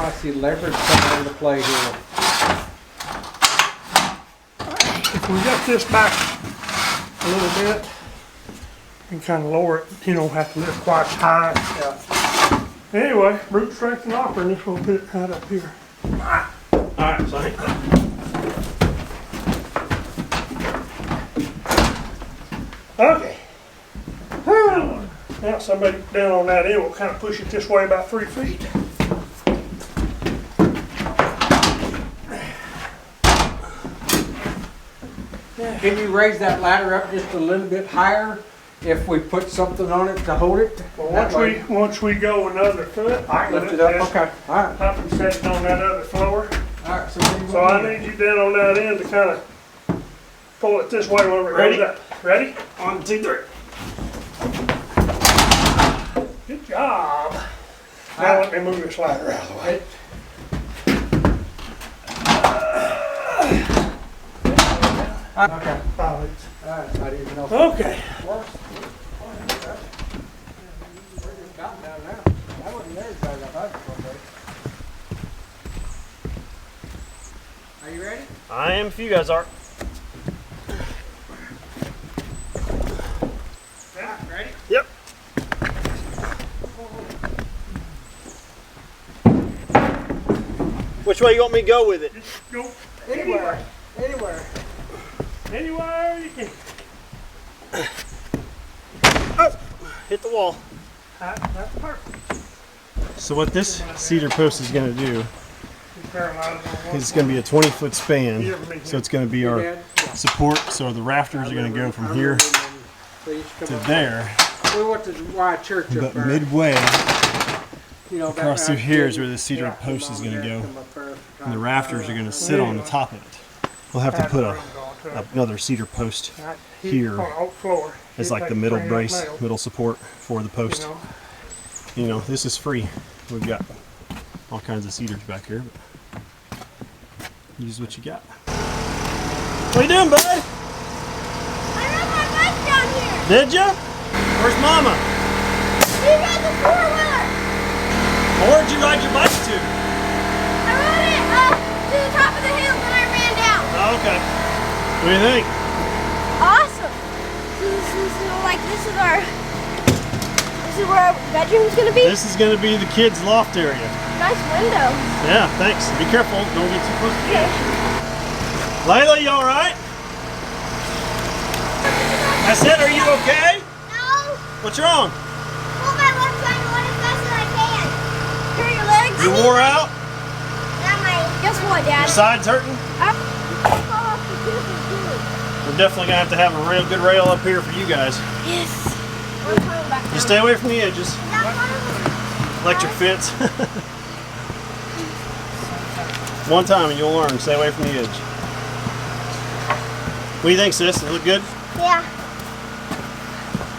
I see leverage coming into play here. If we got this back a little bit and kind of lower it, you don't have to lift quite high. Yeah. Anyway, brute strength and operating this little bit right up here. Alright, so Okay. Now somebody down on that end will kind of push it this way about 3 feet. Can you raise that ladder up just a little bit higher if we put something on it to hold it? Well, once we go another foot, I can Lift it up. Okay. All right. Up and set it on that other floor. All right. So I need you down on that end to kind of pull it this way whenever it goes up. Ready? 1, 2, 3. Good job. Now let me move this ladder out of the way. Okay. Alright. I didn't even know. Okay. Are you ready? I am if you guys are. Yeah, ready? Yep. Which way you want me to go with it? Just go Anywhere. Anywhere. anywhere you can. Oh, hit the wall. That's perfect. So what this cedar post is going to do is it's going to be a 20-foot span. So it's going to be our support. So the rafters are going to go from here to there. We went to Y Church up But there. midway You know, across through here is where the cedar post is going to go. And the rafters are going to sit on the top of it. We'll have to put another cedar post here as like the middle brace, middle support for the post. You know, this is free. We've got all kinds of cedars back here. But use what you got. What are you doing, bud? I rode my bike down here. Did ya? Where's Mama? She rode the four-wheeler. Where'd you ride your bike to? I rode it to the top of the hill, then I ran down. Oh, okay. What do you think? Awesome. This is where our bedroom's gonna be. This is going to be the kids' loft area. Nice window. Yeah, thanks. Be careful. Don't get too close to the edge. Layla, you alright? I said, are you okay? No. What's wrong? Pull my left side one as fast as I can. Here are your legs. You wore out? Not my. Guess what, Dad? Your side's hurting? Fall off the tooth too. We're definitely going to have a real good rail up here for you guys. Yes. I'm coming back Just down. stay away from the edges. Is that one of them? Electric fence. One time and you'll learn. Stay away from the edge. What do you think, sis? Does it look good? Yeah.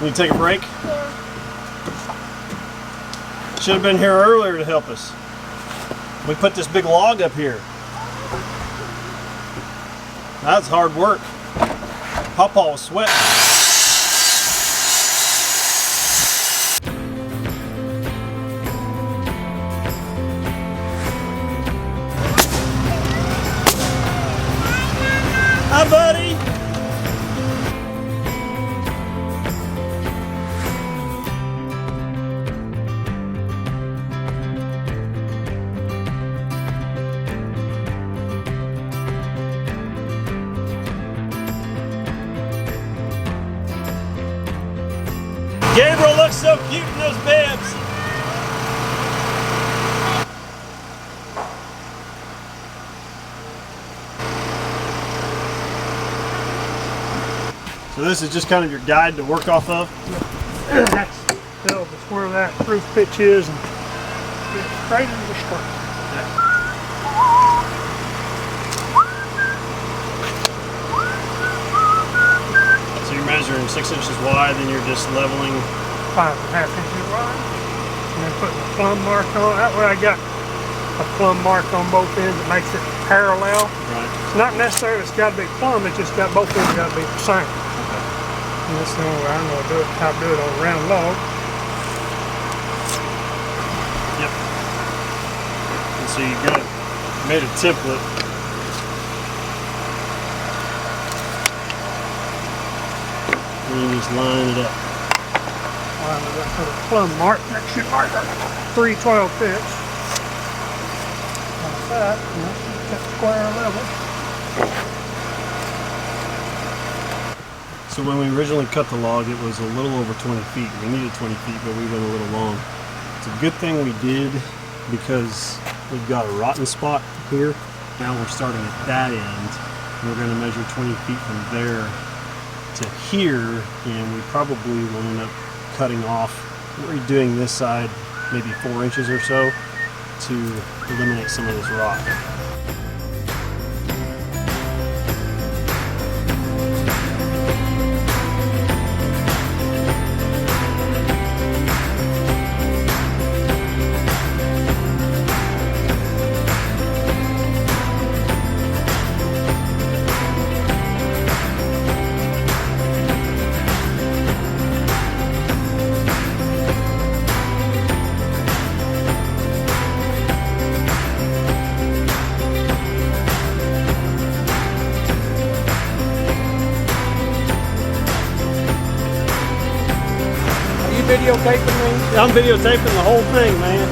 Need to take a break? Yeah. Should have been here earlier to help us. We put this big log up here. That's hard work. Pawpaw was sweating. Hi, buddy. Gabriel looks so cute in those bibs. So this is just kind of your guide to work off of. That's tells us where that roof pitch is and get straight into the structure. So you're measuring 6 inches wide, then you're just leveling. 5.5 inches wide. And then putting a plumb mark on. That way I got a plumb mark on both ends that makes it parallel. Right. It's not necessarily it's got to be plumb, it's just got both ends got to be the same. And that's the only way I know how to do it on a round log. Yep. And so you got made a template. And you just line it up. Line it up with a plumb mark. That should mark 3/12 pitch. Like that. That square level. So when we originally cut the log, it was a little over 20 feet. We needed 20 feet, but we went a little long. It's a good thing we did because we've got a rotten spot here. Now we're starting at that end. We're going to measure 20 feet from there to here, and we probably will end up cutting off, redoing this side maybe 4 inches or so to eliminate some of this rock. Videotaping me? I'm videotaping the whole thing, man.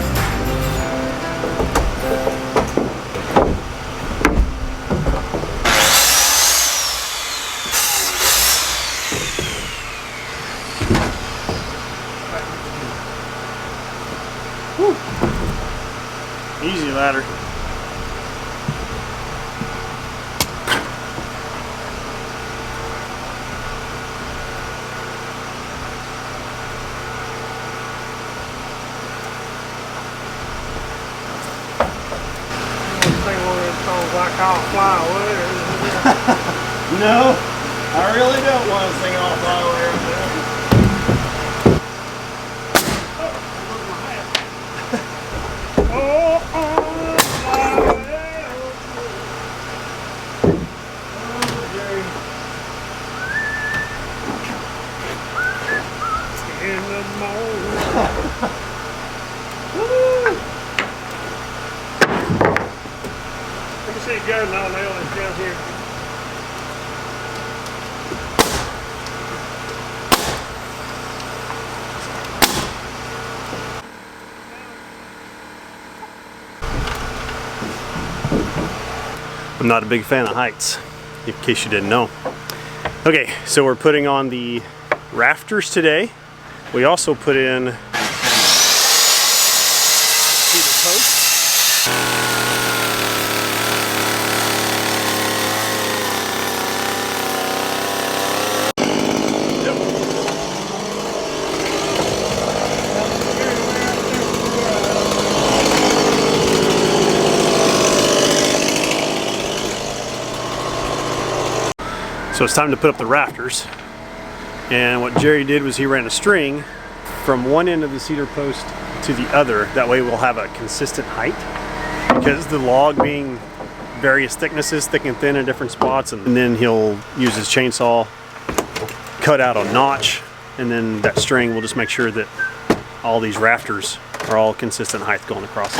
Whew. Easy ladder. Like I'll fly away. No, I really don't want to sing all fly away up there. Oh, fly away. In the morning. See it go now, Layla, it's down here. I'm not a big fan of heights, in case you didn't know. Okay, so we're putting on the rafters today. We also put in cedar posts. So it's time to put up the rafters. And what Jerry did was he ran a string from one end of the cedar post to the other. That way we'll have a consistent height. Because the log being various thicknesses, thick and thin in different spots, and then he'll use his chainsaw, cut out a notch, and then that string will just make sure that all these rafters are all consistent height going across.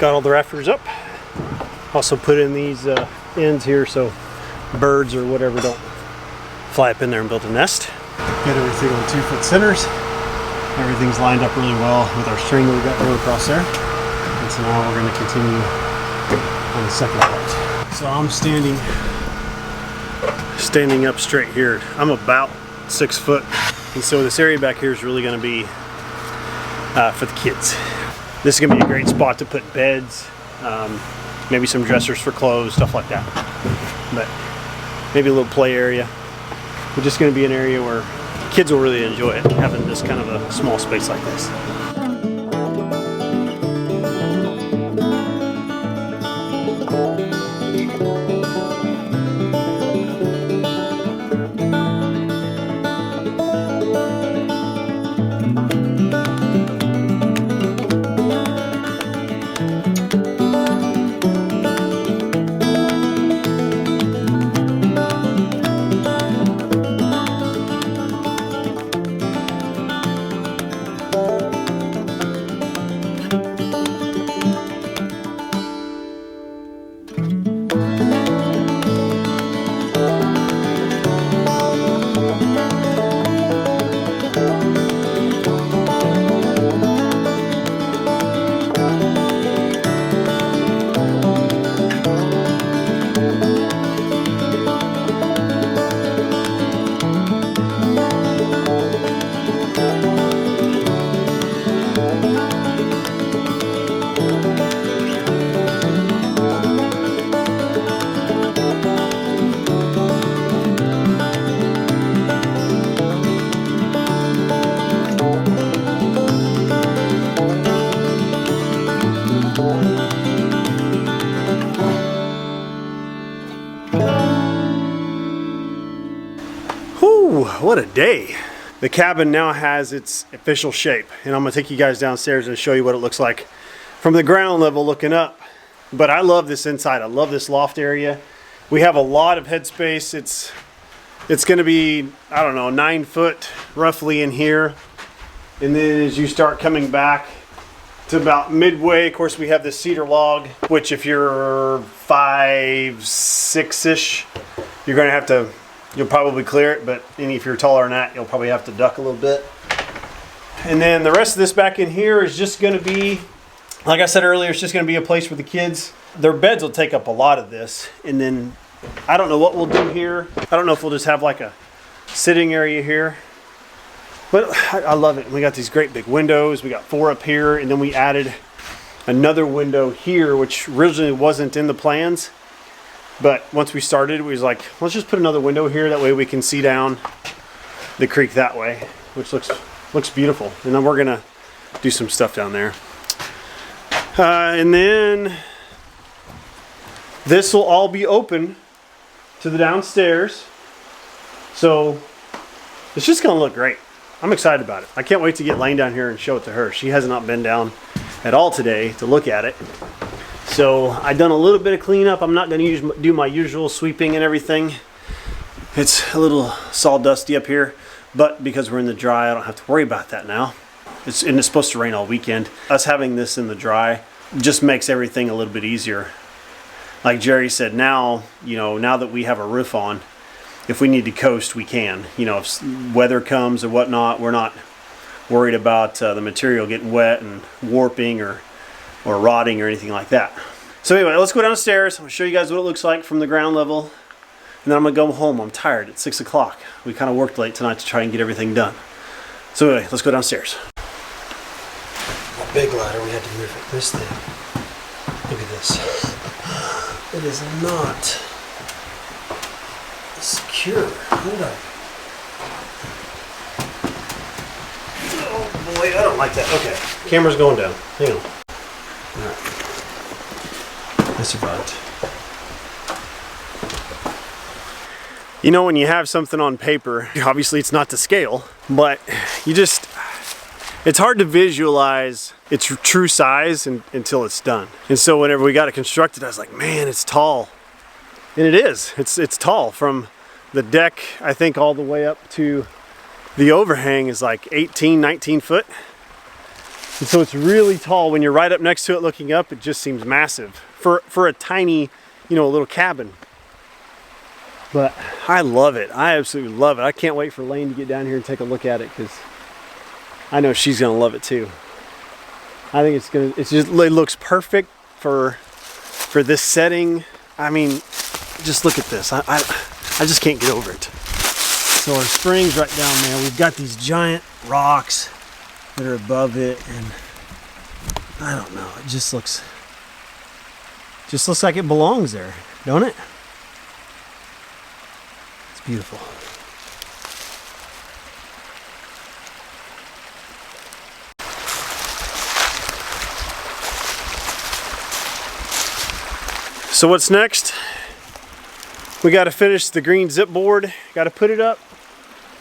Got all the rafters up. Also put in these ends here so birds or whatever don't fly up in there and build a nest. Got everything on 2-foot centers. Everything's lined up really well with our string that we got going across there. And so now we're going to continue on the second part. So I'm standing up straight here. I'm about 6 foot, and so this area back here is really going to be for the kids. This is going to be a great spot to put beds, maybe some dressers for clothes, stuff like that. But maybe a little play area. It's just going to be an area where kids will really enjoy it, having this kind of a small space like this. Whew, what a day. The cabin now has its official shape, and I'm gonna take you guys downstairs and show you what it looks like from the ground level looking up. But I love this inside. I love this loft area. We have a lot of headspace. It's gonna be, I don't know, 9 foot roughly in here. And then as you start coming back to about midway, of course we have this cedar log, which if you're 5', 6-ish, you're gonna have to, you'll probably clear it, but if you're taller than that, you'll probably have to duck a little bit. And then the rest of this back in here is just gonna be, like I said earlier, it's just gonna be a place for the kids. Their beds will take up a lot of this. And then I don't know what we'll do here. I don't know if we'll just have like a sitting area here. But I love it. We got these great big windows. We got 4 up here, and then we added another window here, which originally wasn't in the plans. But once we started, we was like, let's just put another window here. That way we can see down the creek that way, which looks beautiful. And then we're gonna do some stuff down there. And then this will all be open to the downstairs. So it's just gonna look great. I'm excited about it. I can't wait to get Laine down here and show it to her. She has not been down at all today to look at it. So I've done a little bit of cleanup. I'm not going to do my usual sweeping and everything. It's a little sawdusty up here, but because we're in the dry, I don't have to worry about that now. It's supposed to rain all weekend. Us having this in the dry just makes everything a little bit easier. Like Jerry said, now that we have a roof on, if we need to coast, we can. If weather comes or whatnot, we're not worried about the material getting wet and warping or rotting or anything like that. So anyway, let's go downstairs. I'm gonna show you guys what it looks like from the ground level. And then I'm gonna go home. I'm tired. It's 6 o'clock. We kind of worked late tonight to try and get everything done. So anyway, let's go downstairs. That big ladder, we had to move it. This thing. Look at this. It is not secure. Hold on. Oh boy, I don't like that. Okay, camera's going down. Hang on. All right. I survived. When you have something on paper, obviously it's not to scale, but it's hard to visualize its true size until it's done. And so whenever we got it constructed, I was like, man, it's tall. And it is. It's tall. From the deck, I think, all the way up to the overhang is like 18, 19 foot. And so it's really tall. When you're right up next to it looking up, it just seems massive for a tiny, little cabin. But I love it. I absolutely love it. I can't wait for Laine to get down here and take a look at it, because I know she's gonna love it too. I think it looks perfect for this setting. I mean, just look at this. I just can't get over it. So our spring's right down there. We've got these giant rocks that are above it, and I don't know. It just looks like it belongs there, don't it? It's beautiful. So what's next? We got to finish the green zip board. Got to put it up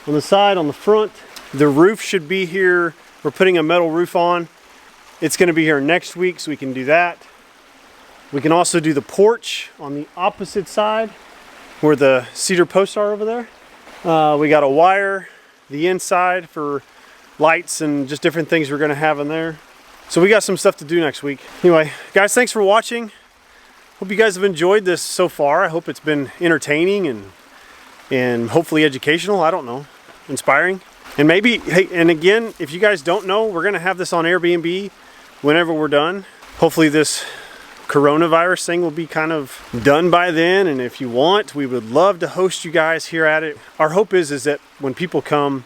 on the side, on the front. The roof should be here. We're putting a metal roof on. It's going to be here next week, so we can do that. We can also do the porch on the opposite side where the cedar posts are over there. We got to wire the inside for lights and just different things we're going to have in there. So we got some stuff to do next week. Anyway, guys, thanks for watching. Hope you guys have enjoyed this so far. I hope it's been entertaining and hopefully educational. I don't know, inspiring. And maybe, hey, and again, if you guys don't know, we're gonna have this on Airbnb whenever we're done. Hopefully this coronavirus thing will be kind of done by then. And if you want, we would love to host you guys here at it. Our hope is that when people come,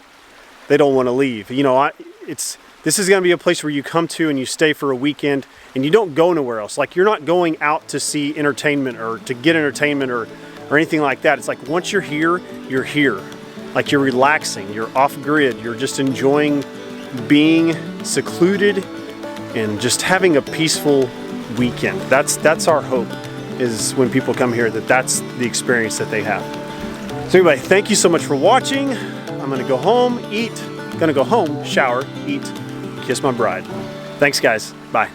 they don't want to leave. This is going to be a place where you come to and you stay for a weekend and you don't go nowhere else. Like, you're not going out to see entertainment or to get entertainment or anything like that. It's like, once you're here, you're here. Like, you're relaxing, you're off grid, you're just enjoying being secluded and just having a peaceful weekend. That's our hope, is when people come here that's the experience that they have. So anyway, thank you so much for watching. I'm gonna go home, shower, eat, kiss my bride. Thanks guys, bye.